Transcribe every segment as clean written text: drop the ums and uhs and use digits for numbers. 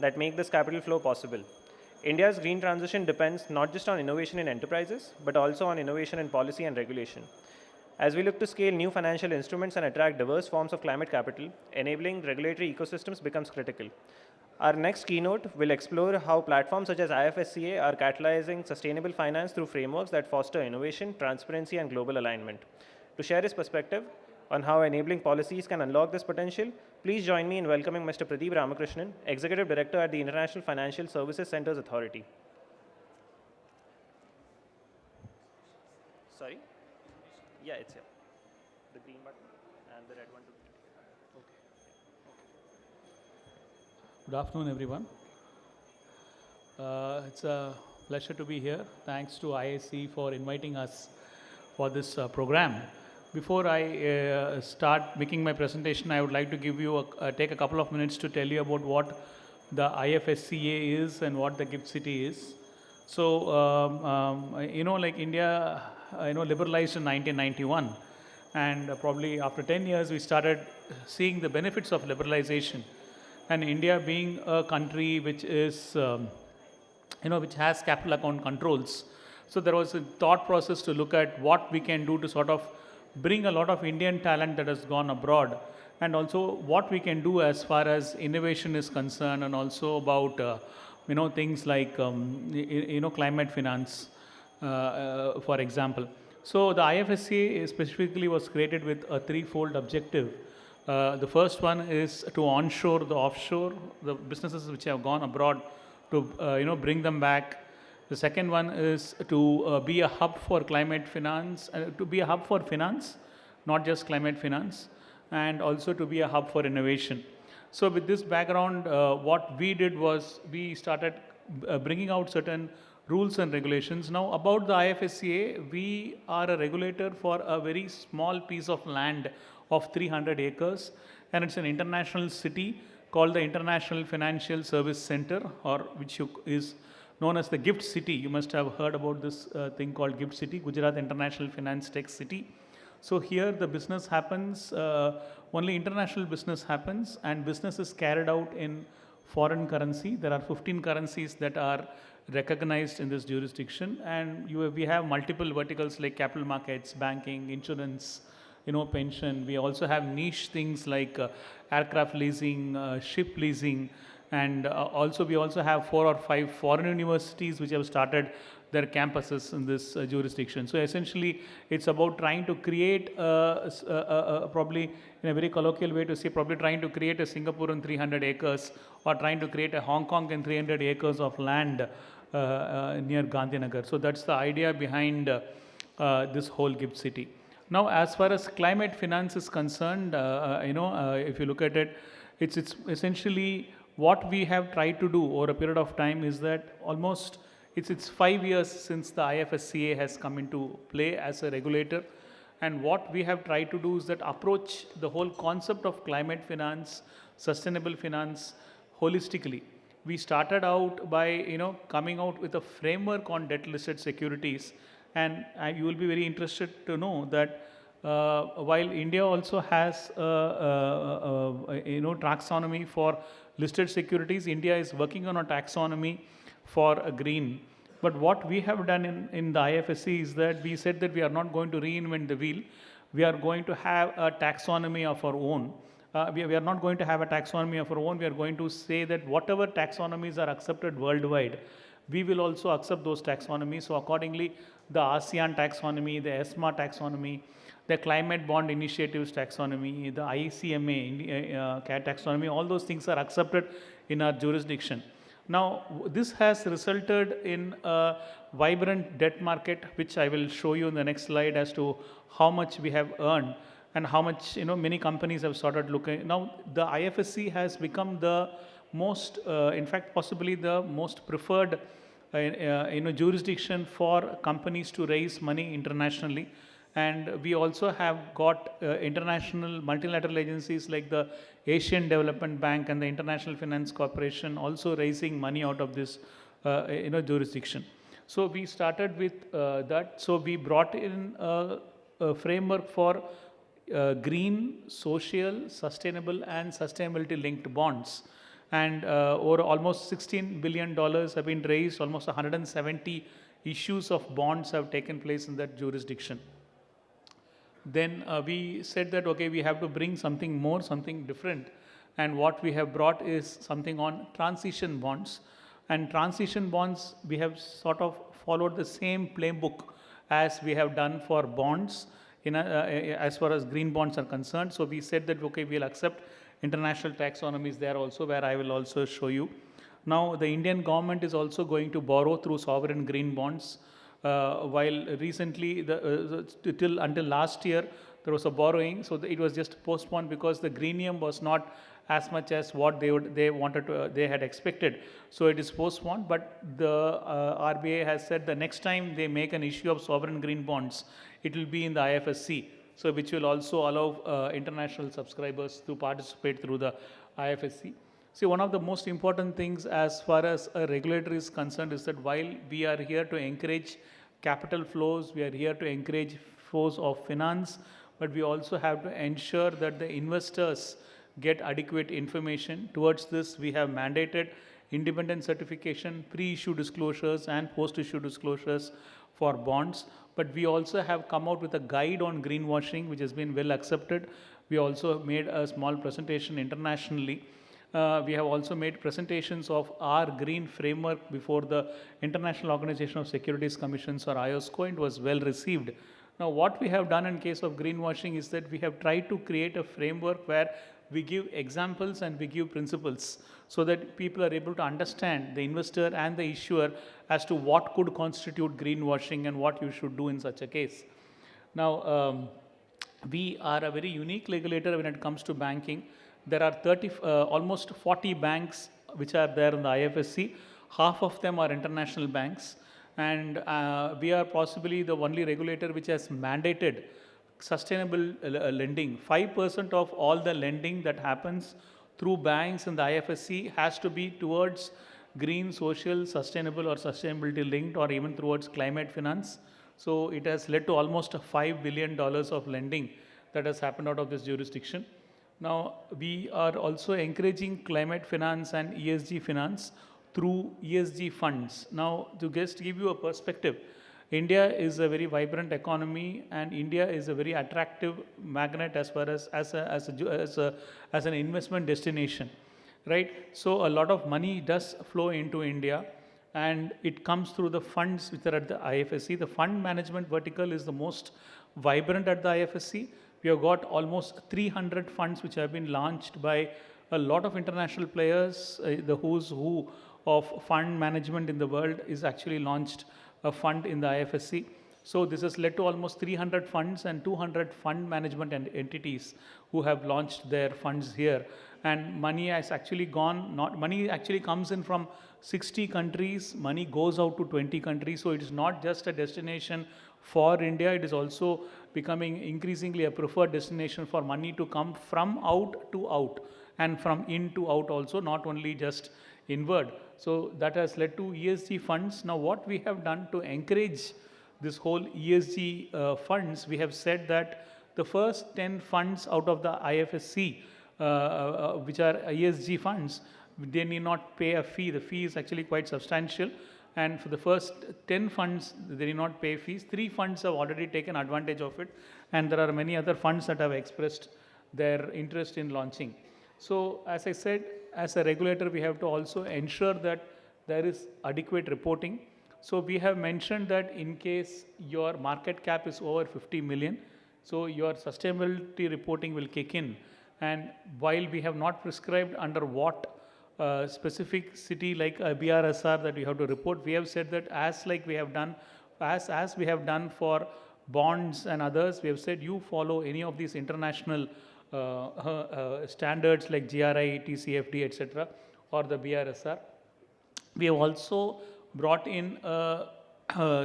that make this capital flow possible. India's green transition depends not just on innovation in enterprises, but also on innovation in policy and regulation. As we look to scale new financial instruments and attract diverse forms of climate capital, enabling regulatory ecosystems becomes critical. Our next keynote will explore how platforms such as IFSCA are catalyzing sustainable finance through frameworks that foster innovation, transparency, and global alignment. To share his perspective on how enabling policies can unlock this potential, please join me in welcoming Mr. Pradeep Ramakrishnan, Executive Director at the International Financial Services Centers Authority. Sorry? Yeah, it's here. The green button and the red one. Good afternoon, everyone. It's a pleasure to be here. Thanks to IAC for inviting us for this program. Before I start making my presentation, I would like to give you take a couple of minutes to tell you about what the IFSCA is and what the GIFT City is. So, like India, liberalized in 1991, and probably after 10 years, we started seeing the benefits of liberalization. And India being a country which is, which has capital account controls. So there was a thought process to look at what we can do to sort of bring a lot of Indian talent that has gone abroad, and also what we can do as far as innovation is concerned, and also about, things like, climate finance, for example. So the IFSCA specifically was created with a threefold objective. The first one is to onshore the offshore, the businesses which have gone abroad, to bring them back. The second one is to be a hub for climate finance, to be a hub for finance, not just climate finance, and also to be a hub for innovation. So with this background, what we did was we started bringing out certain rules and regulations. Now about the IFSCA, we are a regulator for a very small piece of land of 300 acres, and it's an international city called the International Financial Service Center, or which is known as the GIFT City. You must have heard about this thing called GIFT City, Gujarat International Finance Tech City. So here the business happens, only international business happens, and business is carried out in foreign currency. There are 15 currencies that are recognized in this jurisdiction, and we have multiple verticals like capital markets, banking, insurance, pension. We also have niche things like aircraft leasing, ship leasing, and we also have 4 or 5 foreign universities which have started their campuses in this jurisdiction. So essentially, it's about trying to create, probably in a very colloquial way to say, probably trying to create a Singapore in 300 acres, or trying to create a Hong Kong in 300 acres of land near Gandhinagar. So that's the idea behind this whole GIFT City. Now, as far as climate finance is concerned, if you look at it, it's essentially what we have tried to do over a period of time is that almost it's 5 years since the IFSCA has come into play as a regulator, and what we have tried to do is that approach the whole concept of climate finance, sustainable finance holistically. We started out by coming out with a framework on debt listed securities. And you will be very interested to know that while India also has taxonomy for listed securities, India is working on a taxonomy for a green. But what we have done in the IFSC is that we said that we are not going to reinvent the wheel. We are going to have a taxonomy of our own. We are not going to have a taxonomy of our own. We are going to say that whatever taxonomies are accepted worldwide, we will also accept those taxonomies. So accordingly, the ASEAN taxonomy, the ESMA taxonomy, the Climate Bond Initiatives taxonomy, the ICMA taxonomy, all those things are accepted in our jurisdiction. Now, this has resulted in a vibrant debt market, which I will show you in the next slide as to how much we have earned and how much many companies have started looking. Now, the IFSC has become the most, in fact, possibly the most preferred jurisdiction for companies to raise money internationally. And we also have got international multilateral agencies like the Asian Development Bank and the International Finance Corporation also raising money out of this jurisdiction. So we started with that. So we brought in a framework for green, social, sustainable and sustainability linked bonds. and over almost $16 billion have been raised, almost 170 issues of bonds have taken place in that jurisdiction. Then we said that, okay, we have to bring something more, something different. And what we have brought is something on transition bonds. And transition bonds, we have sort of followed the same playbook as we have done for bonds as far as green bonds are concerned. So we said that, okay, we'll accept international taxonomies there also, where I will also show you. Now, the Indian government is also going to borrow through sovereign green bonds. While recently, until last year, there was a borrowing, so it was just postponed because the greenium was not as much as what they had expected. So it is postponed. But the RBI has said the next time they make an issue of sovereign green bonds, it will be in the IFSC. So which will also allow international subscribers to participate through the IFSC. See, one of the most important things as far as a regulator is concerned is that while we are here to encourage capital flows, we are here to encourage flows of finance, but we also have to ensure that the investors get adequate information. Towards this, we have mandated independent certification, pre-issue disclosures and post-issue disclosures for bonds. But we also have come out with a guide on greenwashing, which has been well accepted. We also made a small presentation internationally. We have also made presentations of our green framework before the International Organization of Securities Commissions, or IOSCO, and was well received. Now, what we have done in case of greenwashing is that we have tried to create a framework where we give examples and we give principles so that people are able to understand, the investor and the issuer, as to what could constitute greenwashing and what you should do in such a case. Now, we are a very unique regulator when it comes to banking. There are almost 40 banks which are there in the IFSC. Half of them are international banks. And we are possibly the only regulator which has mandated sustainable lending. 5% of all the lending that happens through banks in the IFSC has to be towards green, social, sustainable or sustainability linked, or even towards climate finance. So it has led to almost $5 billion of lending that has happened out of this jurisdiction. Now, we are also encouraging climate finance and ESG finance through ESG funds. Now, to just give you a perspective, India is a very vibrant economy, and India is a very attractive magnet as far as an investment destination, right? So a lot of money does flow into India, and it comes through the funds which are at the IFSC. The fund management vertical is the most vibrant at the IFSC. We have got almost 300 funds which have been launched by a lot of international players. The who's who of fund management in the world is actually launched a fund in the IFSC. So this has led to almost 300 funds and 200 fund management entities who have launched their funds here. And money has actually money actually comes in from 60 countries, money goes out to 20 countries. So it is not just a destination for India, it is also becoming increasingly a preferred destination for money to come from out to out and from in to out also, not only just inward. So that has led to ESG funds. Now, what we have done to encourage this whole ESG funds, we have said that the first 10 funds out of the IFSC, which are ESG funds, they need not pay a fee. The fee is actually quite substantial. And for the first 10 funds, they did not pay fees. 3 funds have already taken advantage of it. And there are many other funds that have expressed their interest in launching. So as I said, as a regulator, we have to also ensure that there is adequate reporting. So we have mentioned that in case your market cap is over 50 million, so your sustainability reporting will kick in. And while we have not prescribed under what specific city like a BRSR that you have to report, we have said that as we have done for bonds and others, we have said you follow any of these international standards like GRI, TCFD, etc., or the BRSR. We have also brought in a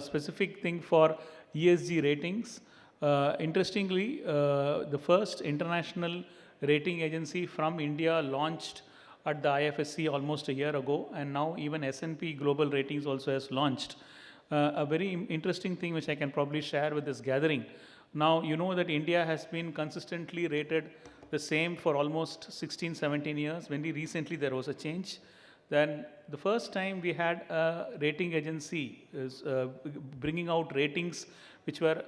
specific thing for ESG ratings. Interestingly, the first international rating agency from India launched at the IFSC almost a year ago, and now even S&P Global Ratings also has launched. A very interesting thing which I can probably share with this gathering. Now, you know that India has been consistently rated the same for almost 16, 17 years. Very recently there was a change. Then the first time we had a rating agency is bringing out ratings which were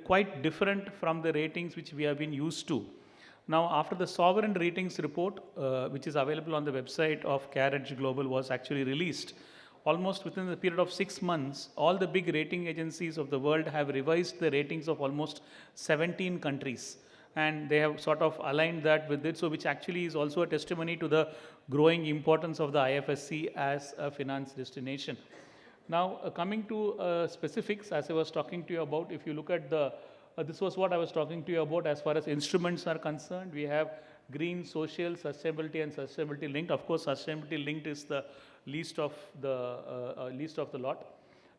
quite different from the ratings which we have been used to. Now, after the sovereign ratings report, which is available on the website of CareEdge Global, was actually released, almost within the period of 6 months, all the big rating agencies of the world have revised the ratings of almost 17 countries. And they have sort of aligned that with it, so which actually is also a testimony to the growing importance of the IFSC as a finance destination. Now, coming to specifics, as I was talking to you about, if you look at the this was what I was talking to you about as far as instruments are concerned. We have green, social, sustainability, and sustainability linked. Of course, sustainability linked is the least of the lot.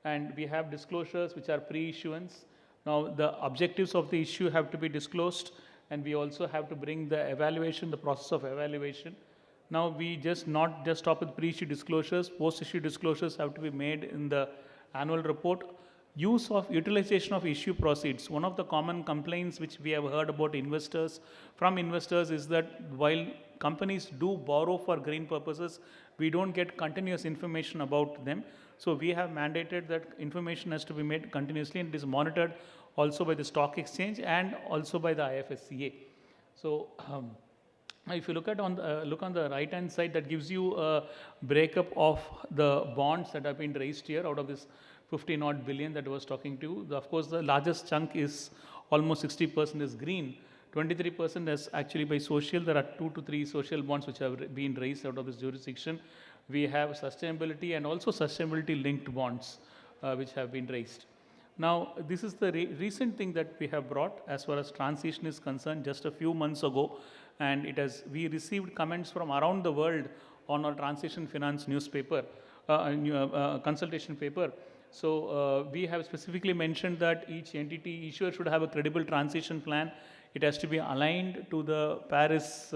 And we have disclosures which are pre-issuance. Now, the objectives of the issue have to be disclosed, and we also have to bring the evaluation, the process of evaluation. Now, we not just stop with pre-issue disclosures. Post-issue disclosures have to be made in the annual report. Utilization of issue proceeds. One of the common complaints which we have heard about from investors is that while companies do borrow for green purposes, we don't get continuous information about them. So we have mandated that information has to be made continuously, and it is monitored also by the stock exchange and also by the IFSCA. So if you look on the right hand side, that gives you a breakup of the bonds that have been raised here out of this 15 odd billion that I was talking to. Of course, the largest chunk is almost 60% is green. 23% is actually by social. There are 2 to 3 social bonds which have been raised out of this jurisdiction. We have sustainability and also sustainability linked bonds which have been raised. Now, this is the recent thing that we have brought as far as transition is concerned just a few months ago. And we received comments from around the world on our transition finance newspaper, consultation paper. So we have specifically mentioned that each entity issuer should have a credible transition plan. It has to be aligned to the Paris,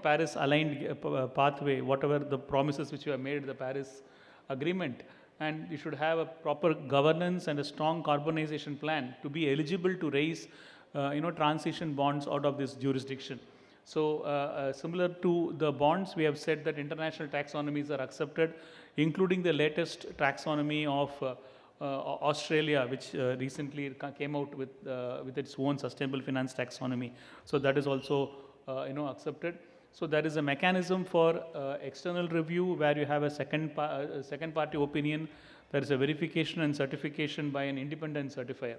Paris aligned pathway, whatever the promises which you have made in the Paris agreement. And you should have a proper governance and a strong carbonization plan to be eligible to raise, transition bonds out of this jurisdiction. So similar to the bonds, we have said that international taxonomies are accepted, including the latest taxonomy of Australia, which recently came out with its own sustainable finance taxonomy. So that is also accepted. So there is a mechanism for external review where you have a second party opinion. There is a verification and certification by an independent certifier.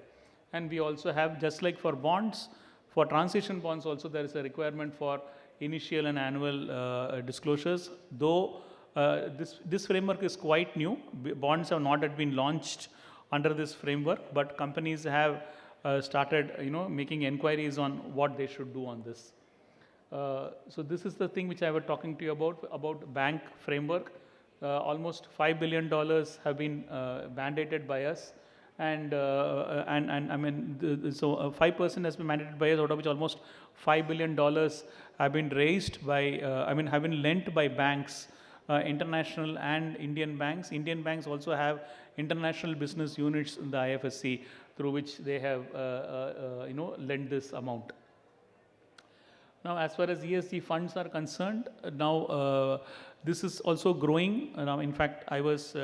And we also have, just like for bonds, for transition bonds also there is a requirement for initial and annual disclosures. Though this framework is quite new, bonds have not yet been launched under this framework, but companies have started making inquiries on what they should do on this. So this is the thing which I was talking to you about bank framework. Almost $5 billion have been mandated by us. And I mean, so 5% has been mandated by us, out of which almost $5 billion have been raised by, have been lent by banks, international and Indian banks. Indian banks also have international business units in the IFSC through which they have, lent this amount. Now, as far as ESG funds are concerned, now this is also growing. Now, in fact, I was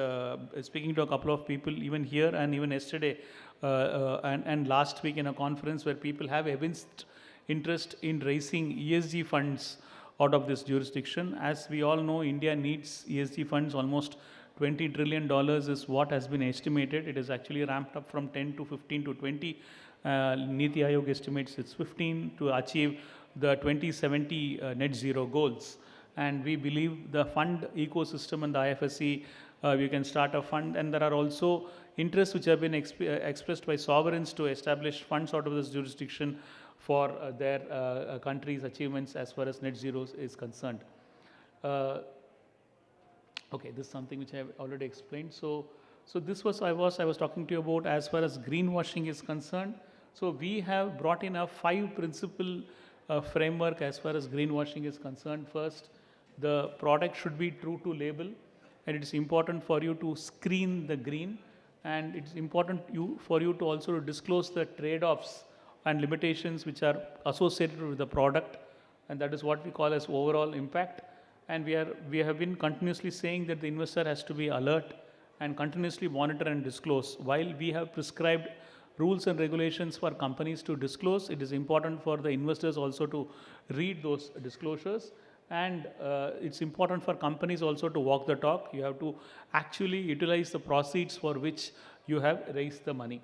speaking to a couple of people even here and even yesterday and last week in a conference where people have evinced interest in raising ESG funds out of this jurisdiction. As we all know, India needs ESG funds. Almost $20 trillion is what has been estimated. It is actually ramped up from 10 to 15 to 20. Niti Aayog estimates it's 15 to achieve the 2070 net zero goals. And we believe the fund ecosystem and the IFSC, we can start a fund. And there are also interests which have been expressed by sovereigns to establish funds out of this jurisdiction for their country's achievements as far as net zero is concerned. Okay, this is something which I have already explained. So this was I was talking to you about as far as greenwashing is concerned. So we have brought in a 5 principle framework as far as greenwashing is concerned. First, the product should be true to label, and it is important for you to screen the green, and it's important for you to also disclose the trade-offs and limitations which are associated with the product, and that is what we call as overall impact. And we have been continuously saying that the investor has to be alert and continuously monitor and disclose. While we have prescribed rules and regulations for companies to disclose, it is important for the investors also to read those disclosures. And it's important for companies also to walk the talk. You have to actually utilize the proceeds for which you have raised the money.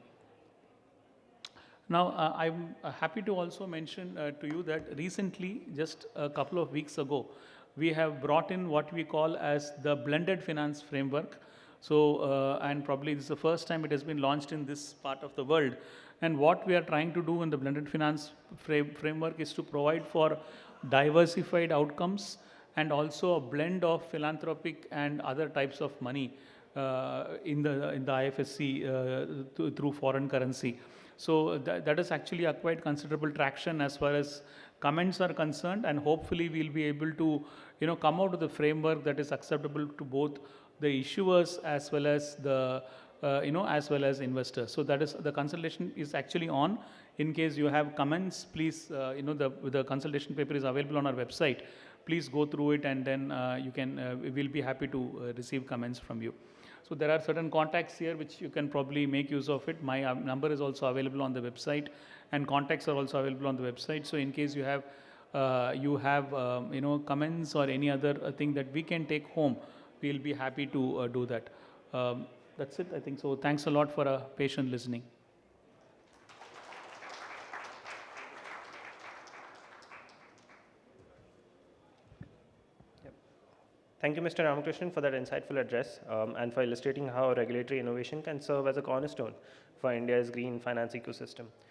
Now, I'm happy to also mention to you that recently, just a couple of weeks ago, we have brought in what we call as the blended finance framework. So, and probably this is the first time it has been launched in this part of the world. And what we are trying to do in the blended finance framework is to provide for diversified outcomes and also a blend of philanthropic and other types of money in the IFSC through foreign currency. So that has actually acquired considerable traction as far as comments are concerned, and hopefully we'll be able to come out with a framework that is acceptable to both the issuers as well as the as well as investors. So that is, the consultation is actually on. In case you have comments, please the consultation paper is available on our website. Please go through it, and then you can we'll be happy to receive comments from you. So there are certain contacts here which you can probably make use of it. My number is also available on the website, and contacts are also available on the website. So in case you have comments or any other thing that we can take home, we'll be happy to do that. That's it, I think. So thanks a lot for patient listening. Thank you, Mr. Ramakrishnan, for that insightful address and for illustrating how regulatory innovation can serve as a cornerstone for India's green finance ecosystem.